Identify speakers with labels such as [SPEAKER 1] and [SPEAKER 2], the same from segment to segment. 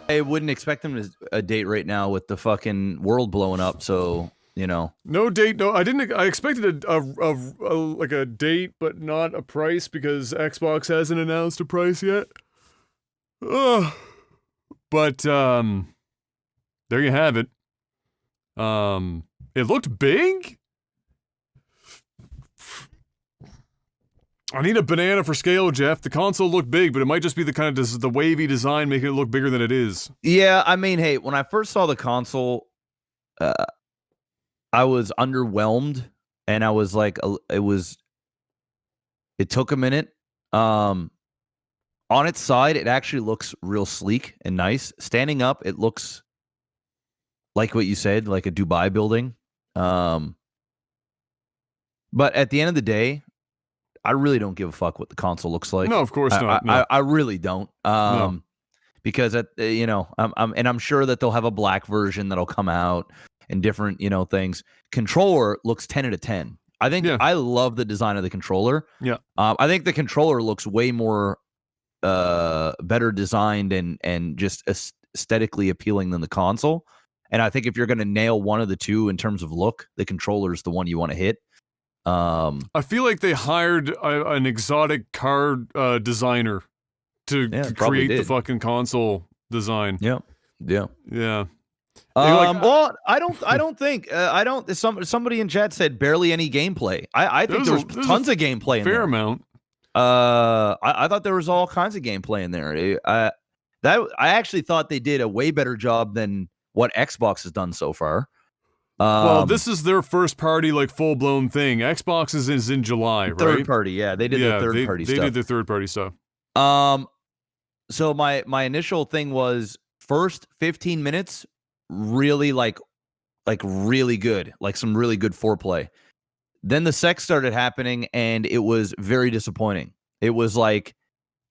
[SPEAKER 1] I wouldn't expect them to a date right now with the fucking world blowing up. So
[SPEAKER 2] no date. No, I didn't. I expected like a date, but not a price because Xbox hasn't announced a price yet. But there you have it. It looked big. I need a banana for scale, Jeff. The console looked big, but it might just be the kind of the wavy design making it look bigger than it is.
[SPEAKER 1] Yeah, I mean, hey, when I first saw the console, I was underwhelmed, and I was like, it took a minute. On its side, it actually looks real sleek and nice. Standing up, it looks like what you said, like a Dubai building. But at the end of the day, I really don't give a fuck what the console looks like.
[SPEAKER 2] No, of course not. No.
[SPEAKER 1] I really don't.
[SPEAKER 2] No.
[SPEAKER 1] Because I'm sure that they'll have a black version that'll come out and different, things. Controller looks 10 out of 10. I think I love the design of the controller.
[SPEAKER 2] Yeah.
[SPEAKER 1] I think the controller looks way more better designed and just aesthetically appealing than the console. And I think if you're going to nail one of the two in terms of look, the controller is the one you want to hit.
[SPEAKER 2] I feel like they hired an exotic car designer to create the fucking console design.
[SPEAKER 1] Yeah. Well, I don't think somebody in chat said barely any gameplay. I think there's tons of gameplay in there.
[SPEAKER 2] Fair amount.
[SPEAKER 1] I thought there was all kinds of gameplay in there. I actually thought they did a way better job than what Xbox has done so far.
[SPEAKER 2] Well, this is their first party, like full blown thing. Xbox is in July, right?
[SPEAKER 1] Third party, yeah. They did their third party stuff.
[SPEAKER 2] They did their third party stuff.
[SPEAKER 1] So my initial thing was first 15 minutes, really like really good, like some really good foreplay. Then the sex started happening, and it was very disappointing. It was like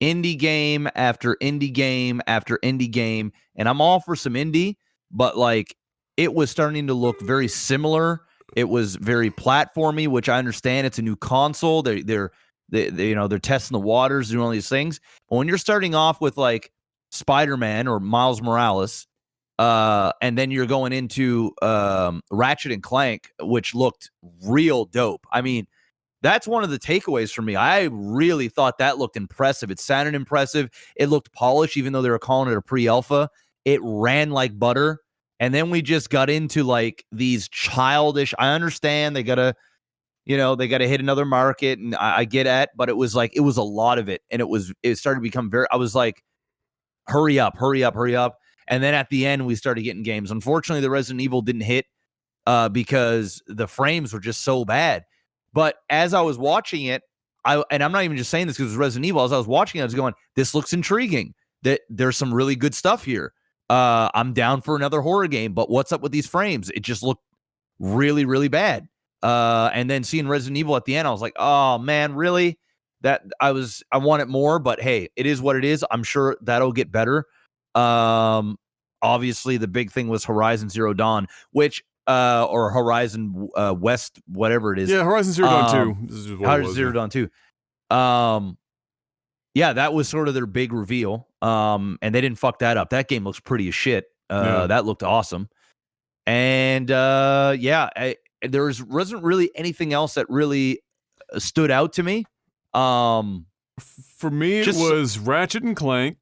[SPEAKER 1] indie game after indie game after indie game, and I'm all for some indie, but like it was starting to look very similar. It was very platformy, which I understand. It's a new console. They're testing the waters, doing all these things. But when you're starting off with like Spider-Man or Miles Morales, and then you're going into Ratchet and Clank, which looked real dope. I mean, that's one of the takeaways for me. I really thought that looked impressive. It sounded impressive. It looked polished, even though they were calling it a pre-alpha. It ran like butter. And then we just got into like these childish. I understand they gotta hit another market, and I get it, but it was like it was a lot of it, and it started to become very. I was like, hurry up. And then at the end, we started getting games. Unfortunately, the Resident Evil didn't hit because the frames were just so bad. But as I was watching it, and I'm not even just saying this because it was Resident Evil. As I was watching it, I was going, this looks intriguing. That there's some really good stuff here. I'm down for another horror game, but what's up with these frames? It just looked really, really bad. And then seeing Resident Evil at the end, I was like, oh man, really? I want it more, but hey, it is what it is. I'm sure that'll get better. Obviously the big thing was Horizon Zero Dawn, which, or Horizon West, whatever it is.
[SPEAKER 2] Yeah, Horizon Zero Dawn 2. This is what
[SPEAKER 1] Horizon Zero Dawn 2. Yeah, that was sort of their big reveal. And they didn't fuck that up. That game looks pretty as shit. That looked awesome. And there wasn't really anything else that really stood out to me.
[SPEAKER 2] For me, it was Ratchet and Clank,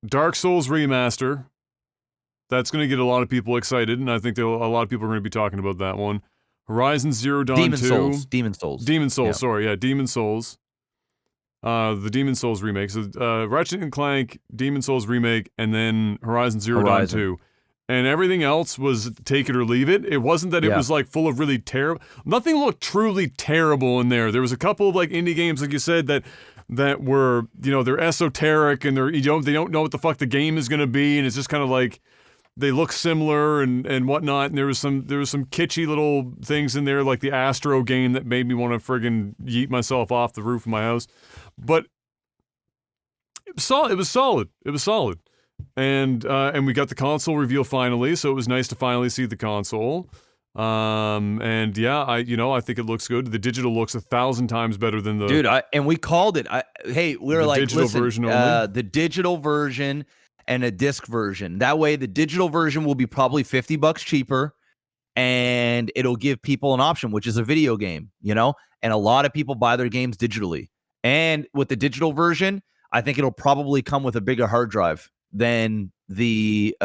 [SPEAKER 2] Dark Souls Remaster. That's going to get a lot of people excited, and I think a lot of people are going to be talking about that one. Horizon Zero Dawn 2.
[SPEAKER 1] Demon Souls,
[SPEAKER 2] yeah. Sorry, yeah, Demon Souls. The Demon Souls remake. So, Ratchet and Clank, Demon Souls remake, and then Horizon Zero Dawn 2. And everything else was take it or leave it. It wasn't that it was like full of really terrible. Nothing looked truly terrible in there. There was a couple of like indie games, like you said, that were, they're esoteric and they don't know what the fuck the game is gonna be, and it's just kind of like they look similar and whatnot. And there was some kitschy little things in there, like the Astro game that made me want to friggin' yeet myself off the roof of my house. But it was solid. And we got the console reveal finally, so it was nice to finally see the console. And yeah, I think it looks good. The digital looks 1,000 times better than the
[SPEAKER 1] and we called it. We were like,
[SPEAKER 2] digital version only.
[SPEAKER 1] The digital version, and a disc version. That way, the digital version will be probably $50 cheaper, and it'll give people an option, which is a video game, you know? And a lot of people buy their games digitally. And with the digital version, I think it'll probably come with a bigger hard drive than the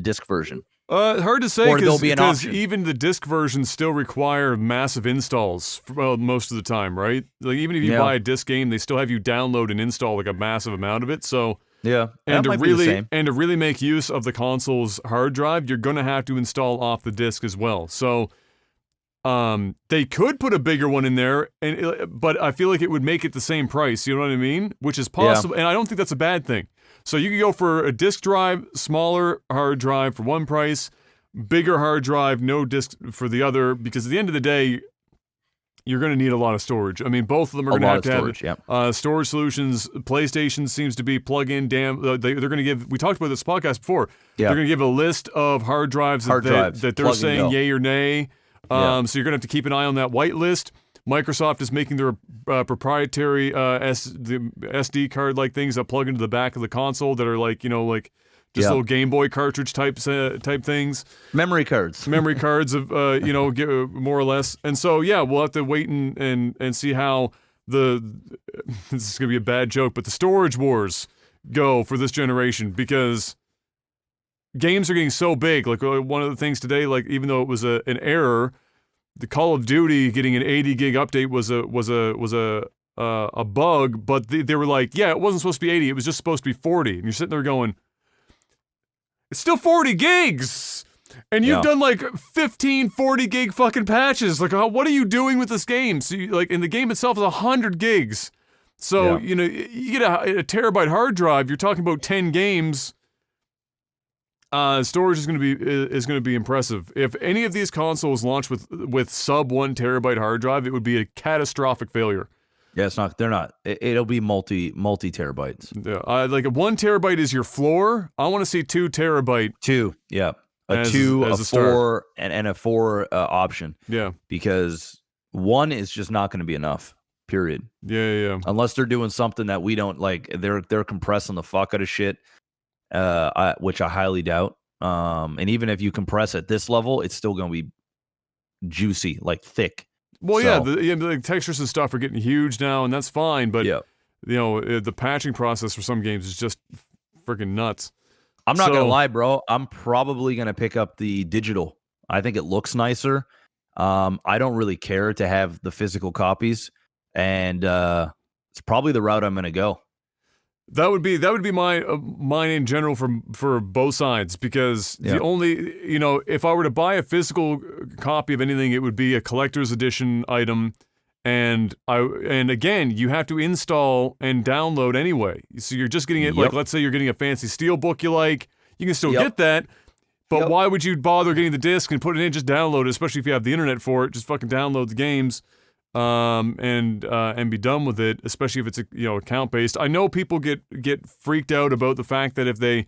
[SPEAKER 1] disc version.
[SPEAKER 2] Hard to say because
[SPEAKER 1] option.
[SPEAKER 2] even the disc versions still require massive installs most of the time, right? Like even if you buy a disc game, they still have you download and install like a massive amount of it. So and to really make use of the console's hard drive, you're gonna have to install off the disc as well. So they could put a bigger one in there, but I feel like it would make it the same price. You know what I mean? Which is possible, and I don't think that's a bad thing. So you could go for a disc drive, smaller hard drive for one price, bigger hard drive, no disc for the other, because at the end of the day, you're going to need a lot of storage. I mean, both of them are going to have storage solutions. PlayStation seems to be plug-in. They're going to give, we talked about this podcast before, they're going to give a list of hard drives that they're saying yay or nay. So you're going to have to keep an eye on that white list. Microsoft is making their proprietary the SD card-like things that plug into the back of the console that are like, you know, like just little Game Boy cartridge type things.
[SPEAKER 1] Memory cards.
[SPEAKER 2] Memory cards of, you know, more or less. And so, yeah, we'll have to wait and see how this is going to be a bad joke, but the storage wars go for this generation because games are getting so big. Like one of the things today, like even though it was an error, the Call of Duty getting an 80 gig update was a bug, but they were like, yeah, it wasn't supposed to be 80, it was just supposed to be 40. And you're sitting there going, it's still 40 gigs! And you've done like 15, 40 gig fucking patches. Like, what are you doing with this game? So and the game itself is 100 gigs. So, you know, you get a terabyte hard drive, you're talking about 10 games. Storage is going to be impressive. If any of these consoles launch with sub 1 terabyte hard drive, it would be a catastrophic failure.
[SPEAKER 1] Yeah, it's not. They're not. It'll be multi terabytes.
[SPEAKER 2] Yeah, like a 1 terabyte is your floor. I want to see 2 terabyte.
[SPEAKER 1] 2, yeah, a 2, a 4, and a 4 option. Yeah, because 1 is just not going to be enough. Period.
[SPEAKER 2] Yeah.
[SPEAKER 1] Unless they're doing something that we don't like. They're compressing the fuck out of shit. Which I highly doubt. And even if you compress at this level, it's still going to be juicy, like thick.
[SPEAKER 2] Well, the textures and stuff are getting huge now, and that's fine. But you know, the patching process for some games is just freaking nuts.
[SPEAKER 1] I'm not gonna lie, bro. I'm probably gonna pick up the digital. I think it looks nicer. I don't really care to have the physical copies, and it's probably the route I'm gonna go.
[SPEAKER 2] That would be mine in general for both sides, because the only, you know, if I were to buy a physical copy of anything, it would be a collector's edition item, and again, you have to install and download anyway. So you're just getting it like, let's say you're getting a fancy steelbook you can still get that, but why would you bother getting the disc and put it in? Just download it, especially if you have the internet for it. Just fucking download the games. And be done with it, especially if it's account based. I know people get freaked out about the fact that if they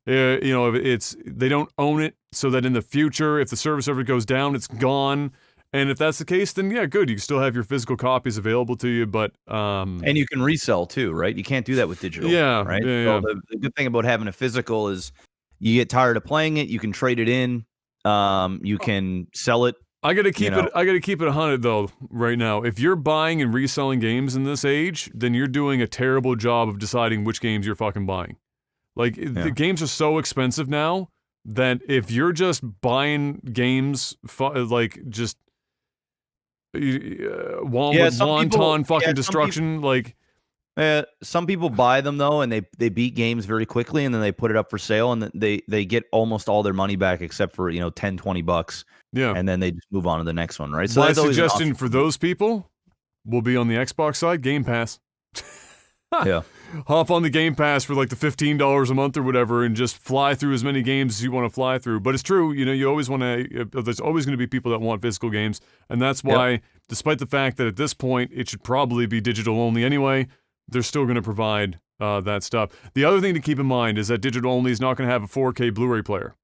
[SPEAKER 2] if they don't own it, so that in the future if the service ever goes down, it's gone. And if that's the case, then yeah, good, you can still have your physical copies available to you, but
[SPEAKER 1] and you can resell too, right? You can't do that with digital. Right.
[SPEAKER 2] So
[SPEAKER 1] the good thing about having a physical is you get tired of playing it, you can trade it in, you can sell it.
[SPEAKER 2] I gotta keep it 100 though. Right now, if you're buying and reselling games in this age, then you're doing a terrible job of deciding which games you're fucking buying. Like the games are so expensive now that if you're just buying games, like just wanton fucking destruction, like.
[SPEAKER 1] Some people buy them though, and they beat games very quickly, and then they put it up for sale, and they get almost all their money back except for $10-20.
[SPEAKER 2] Yeah,
[SPEAKER 1] and then they just move on to the next one, right? So
[SPEAKER 2] my suggestion for those people will be on the Xbox side, Game Pass. Hop on the Game Pass for like the $15 a month or whatever, and just fly through as many games as you want to fly through. But it's true, you always want to. There's always going to be people that want physical games, and that's why, despite the fact that at this point it should probably be digital only anyway, they're still going to provide that stuff. The other thing to keep in mind is that digital only is not going to have a 4K Blu-ray player,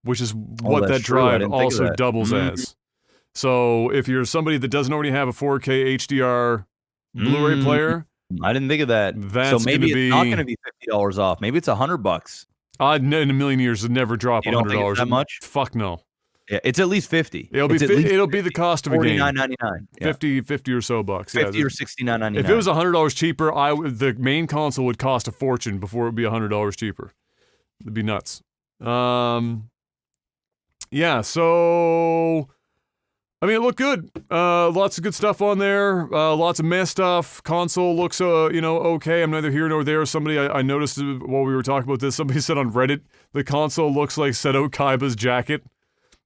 [SPEAKER 2] which is what that drive also doubles as. So if you're somebody that doesn't already have a 4K HDR Blu-ray player,
[SPEAKER 1] I didn't think of that.
[SPEAKER 2] That's
[SPEAKER 1] so maybe
[SPEAKER 2] gonna
[SPEAKER 1] it's not
[SPEAKER 2] be-
[SPEAKER 1] going to be $50 off. Maybe it's $100.
[SPEAKER 2] In a million years, it'd never drop
[SPEAKER 1] You don't think
[SPEAKER 2] $100.
[SPEAKER 1] it's that much?
[SPEAKER 2] Fuck no.
[SPEAKER 1] Yeah, it's at least 50.
[SPEAKER 2] It'll be
[SPEAKER 1] It's at least
[SPEAKER 2] it'll be the cost of a game.
[SPEAKER 1] $49.99. Yeah.
[SPEAKER 2] 50 or so bucks.
[SPEAKER 1] 50
[SPEAKER 2] yeah,
[SPEAKER 1] or $69.99.
[SPEAKER 2] If it was $100 cheaper, the main console would cost a fortune before it would be $100 cheaper. It'd be nuts. Yeah, so I mean, it looked good. Lots of good stuff on there. Lots of meh stuff. Console looks, okay. I'm neither here nor there. Somebody, I noticed while we were talking about this, somebody said on Reddit, the console looks like Seto Kaiba's jacket.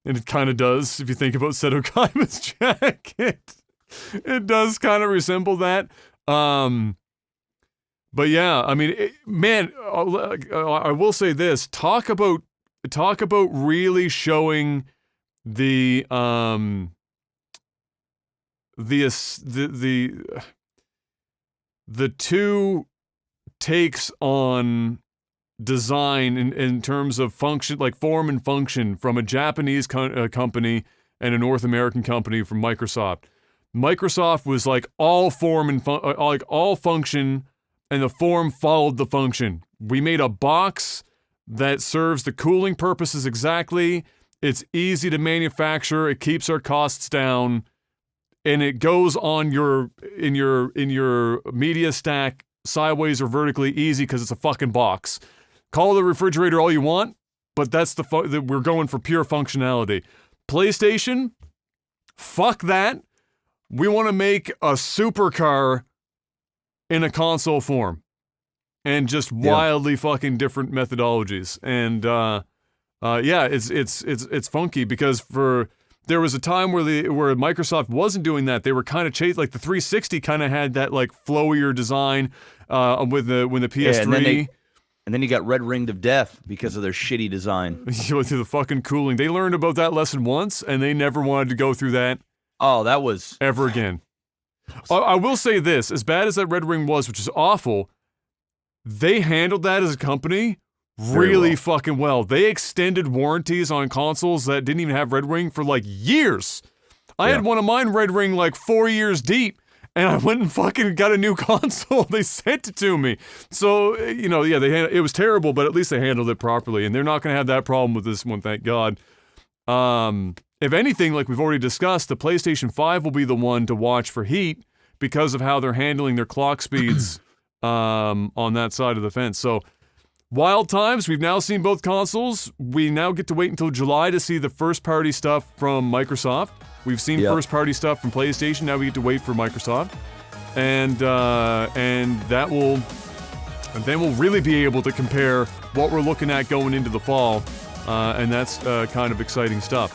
[SPEAKER 2] And it kind of does, if you think about Seto Kaiba's jacket. It does kind of resemble that. But yeah, I mean, man, I will say this. Talk about really showing the two takes on design in terms of function, like form and function, from a Japanese company and a North American company from Microsoft. Microsoft was like all form and like all function, and the form followed the function. We made a box that serves the cooling purposes exactly. It's easy to manufacture. It keeps our costs down. And it goes on in your media stack sideways or vertically easy because it's a fucking box. Call the refrigerator all you want, but that's we're going for pure functionality. PlayStation, fuck that. We want to make a supercar in a console form, and just wildly fucking different methodologies. And yeah, it's funky because there was a time where Microsoft wasn't doing that. They were kind of like the 360 kind of had that like flowier design when the PS3.
[SPEAKER 1] And then you got red ringed of death because of their shitty design.
[SPEAKER 2] You went through the fucking cooling. They learned about that lesson once, and they never wanted to go through that.
[SPEAKER 1] Oh, that was
[SPEAKER 2] ever again. I will say this: as bad as that red ring was, which is awful, they handled that as a company really fucking well. They extended warranties on consoles that didn't even have red ring for like years. I had one of mine red ring like 4 years deep. And I went and fucking got a new console. They sent it to me. So, it was terrible, but at least they handled it properly. And they're not going to have that problem with this one, thank God. If anything, like we've already discussed, the PlayStation 5 will be the one to watch for heat because of how they're handling their clock speeds on that side of the fence. So, wild times. We've now seen both consoles. We now get to wait until July to see the first-party stuff from Microsoft. We've seen first-party stuff from PlayStation. Now we get to wait for Microsoft, and then we'll really be able to compare what we're looking at going into the fall, and that's kind of exciting stuff.